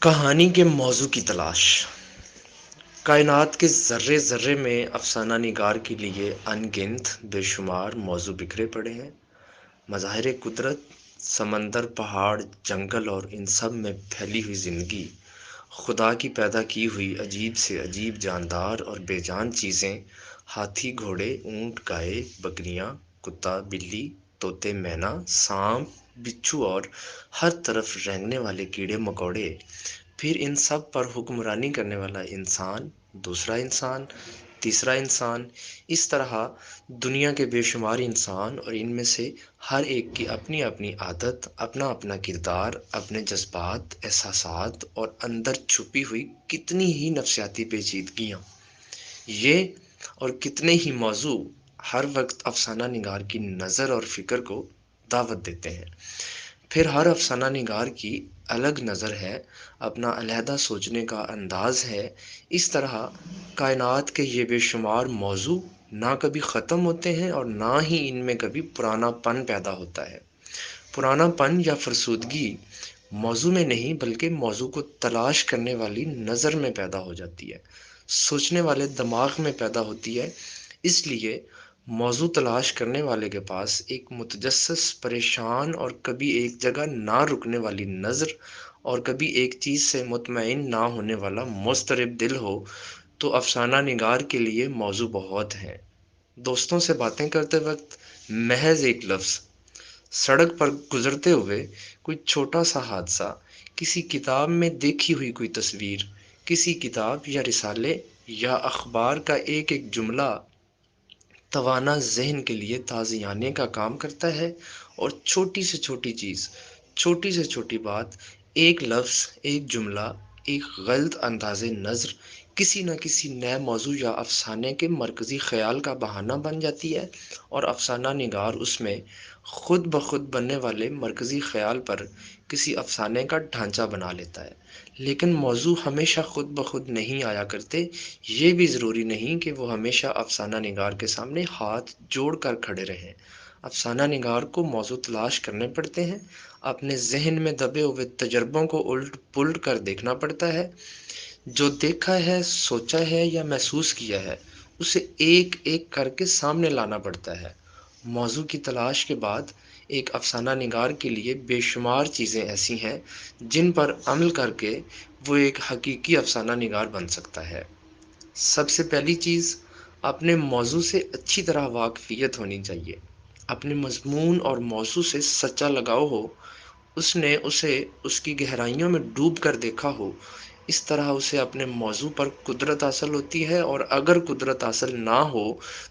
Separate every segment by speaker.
Speaker 1: کہانی کے موضوع کی تلاش۔ کائنات کے ذرے ذرے میں افسانہ نگار کے لیے ان گنت بے شمار موضوع بکھرے پڑے ہیں۔ مظاہر قدرت، سمندر، پہاڑ، جنگل اور ان سب میں پھیلی ہوئی زندگی، خدا کی پیدا کی ہوئی عجیب سے عجیب جاندار اور بے جان چیزیں، ہاتھی، گھوڑے، اونٹ، گائے، بکریاں، کتا، بلی، طوطے، مینا، سانپ، بچھو اور ہر طرف رینگنے والے کیڑے مکوڑے، پھر ان سب پر حکمرانی کرنے والا انسان، دوسرا انسان، تیسرا انسان، اس طرح دنیا کے بے شمار انسان، اور ان میں سے ہر ایک کی اپنی اپنی عادت، اپنا اپنا کردار، اپنے جذبات، احساسات اور اندر چھپی ہوئی کتنی ہی نفسیاتی پیچیدگیاں، یہ اور کتنے ہی موضوع ہر وقت افسانہ نگار کی نظر اور فکر کو دعوت دیتے ہیں۔ پھر ہر افسانہ نگار کی الگ نظر ہے، اپنا علیحدہ سوچنے کا انداز ہے۔ اس طرح کائنات کے یہ بے شمار موضوع نہ کبھی ختم ہوتے ہیں اور نہ ہی ان میں کبھی پرانا پن پیدا ہوتا ہے۔ پرانا پن یا فرسودگی موضوع میں نہیں بلکہ موضوع کو تلاش کرنے والی نظر میں پیدا ہو جاتی ہے، سوچنے والے دماغ میں پیدا ہوتی ہے۔ اس لیے موضوع تلاش کرنے والے کے پاس ایک متجسس، پریشان اور کبھی ایک جگہ نہ رکنے والی نظر اور کبھی ایک چیز سے مطمئن نہ ہونے والا مضطرب دل ہو تو افسانہ نگار کے لیے موضوع بہت ہیں۔ دوستوں سے باتیں کرتے وقت محض ایک لفظ، سڑک پر گزرتے ہوئے کوئی چھوٹا سا حادثہ، کسی کتاب میں دیکھی ہوئی کوئی تصویر، کسی کتاب یا رسالے یا اخبار کا ایک ایک جملہ توانا ذہن کے لیے تازیانے کا کام کرتا ہے، اور چھوٹی سے چھوٹی چیز، چھوٹی سے چھوٹی بات، ایک لفظ، ایک جملہ، ایک غلط انداز نظر کسی نہ کسی نئے موضوع یا افسانے کے مرکزی خیال کا بہانہ بن جاتی ہے، اور افسانہ نگار اس میں خود بخود بننے والے مرکزی خیال پر کسی افسانے کا ڈھانچہ بنا لیتا ہے۔ لیکن موضوع ہمیشہ خود بخود نہیں آیا کرتے، یہ بھی ضروری نہیں کہ وہ ہمیشہ افسانہ نگار کے سامنے ہاتھ جوڑ کر کھڑے رہیں۔ افسانہ نگار کو موضوع تلاش کرنے پڑتے ہیں، اپنے ذہن میں دبے ہوئے تجربوں کو الٹ پلٹ کر دیکھنا پڑتا ہے، جو دیکھا ہے، سوچا ہے یا محسوس کیا ہے اسے ایک ایک کر کے سامنے لانا پڑتا ہے۔ موضوع کی تلاش کے بعد ایک افسانہ نگار کے لیے بے شمار چیزیں ایسی ہیں جن پر عمل کر کے وہ ایک حقیقی افسانہ نگار بن سکتا ہے۔ سب سے پہلی چیز، اپنے موضوع سے اچھی طرح واقفیت ہونی چاہیے۔ اپنے مضمون اور موضوع سے سچا لگاؤ ہو، اس نے اسے اس کی گہرائیوں میں ڈوب کر دیکھا ہو، اس طرح اسے اپنے موضوع پر قدرت حاصل ہوتی ہے، اور اگر قدرت حاصل نہ ہو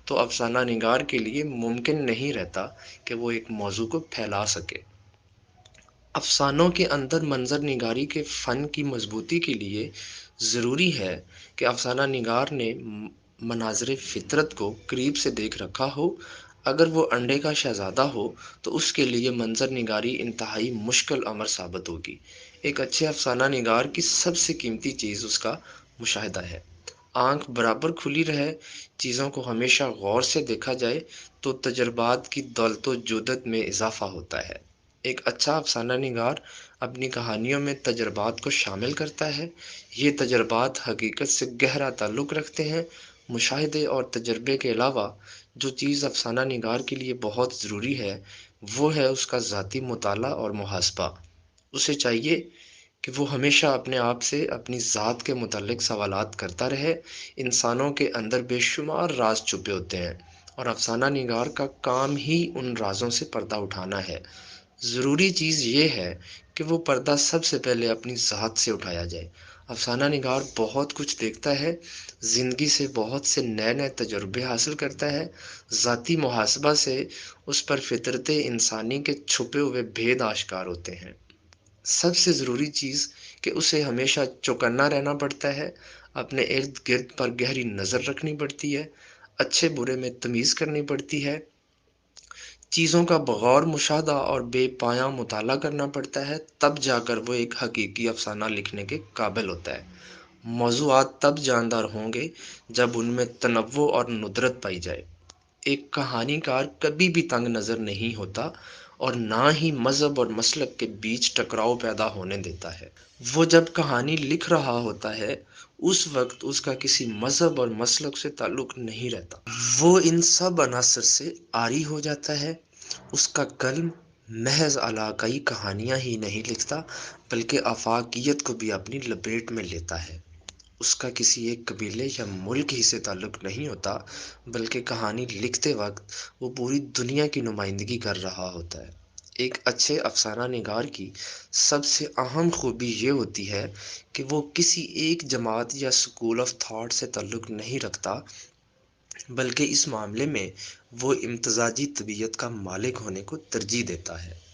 Speaker 1: تو افسانہ نگار کے لیے ممکن نہیں رہتا کہ وہ ایک موضوع کو پھیلا سکے۔ افسانوں کے اندر منظر نگاری کے فن کی مضبوطی کے لیے ضروری ہے کہ افسانہ نگار نے مناظر فطرت کو قریب سے دیکھ رکھا ہو۔ اگر وہ انڈے کا شہزادہ ہو تو اس کے لیے منظر نگاری انتہائی مشکل امر ثابت ہوگی۔ ایک اچھے افسانہ نگار کی سب سے قیمتی چیز اس کا مشاہدہ ہے۔ آنکھ برابر کھلی رہے، چیزوں کو ہمیشہ غور سے دیکھا جائے تو تجربات کی دولت و جودت میں اضافہ ہوتا ہے۔ ایک اچھا افسانہ نگار اپنی کہانیوں میں تجربات کو شامل کرتا ہے۔ یہ تجربات حقیقت سے گہرا تعلق رکھتے ہیں۔ مشاہدے اور تجربے کے علاوہ جو چیز افسانہ نگار کے لیے بہت ضروری ہے وہ ہے اس کا ذاتی مطالعہ اور محاسبہ۔ اسے چاہیے کہ وہ ہمیشہ اپنے آپ سے اپنی ذات کے متعلق سوالات کرتا رہے۔ انسانوں کے اندر بے شمار راز چھپے ہوتے ہیں، اور افسانہ نگار کا کام ہی ان رازوں سے پردہ اٹھانا ہے۔ ضروری چیز یہ ہے کہ وہ پردہ سب سے پہلے اپنی ذات سے اٹھایا جائے۔ افسانہ نگار بہت کچھ دیکھتا ہے، زندگی سے بہت سے نئے نئے تجربے حاصل کرتا ہے، ذاتی محاسبہ سے اس پر فطرت انسانی کے چھپے ہوئے بھید آشکار ہوتے ہیں۔ سب سے ضروری چیز کہ اسے ہمیشہ چوکنا رہنا پڑتا ہے، اپنے ارد گرد پر گہری نظر رکھنی پڑتی ہے، اچھے برے میں تمیز کرنی پڑتی ہے، چیزوں کا بغور مشاہدہ اور بے پایاں مطالعہ کرنا پڑتا ہے، تب جا کر وہ ایک حقیقی افسانہ لکھنے کے قابل ہوتا ہے۔ موضوعات تب جاندار ہوں گے جب ان میں تنوع اور ندرت پائی جائے۔ ایک کہانی کار کبھی بھی تنگ نظر نہیں ہوتا، اور نہ ہی مذہب اور مسلک کے بیچ ٹکراؤ پیدا ہونے دیتا ہے۔ وہ جب کہانی لکھ رہا ہوتا ہے اس وقت اس کا کسی مذہب اور مسلک سے تعلق نہیں رہتا، وہ ان سب عناصر سے عاری ہو جاتا ہے۔ اس کا قلم محض علاقائی کہانیاں ہی نہیں لکھتا بلکہ آفاقیت کو بھی اپنی لپیٹ میں لیتا ہے۔ اس کا کسی ایک قبیلے یا ملک ہی سے تعلق نہیں ہوتا بلکہ کہانی لکھتے وقت وہ پوری دنیا کی نمائندگی کر رہا ہوتا ہے۔ ایک اچھے افسانہ نگار کی سب سے اہم خوبی یہ ہوتی ہے کہ وہ کسی ایک جماعت یا سکول آف تھاٹ سے تعلق نہیں رکھتا، بلکہ اس معاملے میں وہ امتزاجی طبیعت کا مالک ہونے کو ترجیح دیتا ہے۔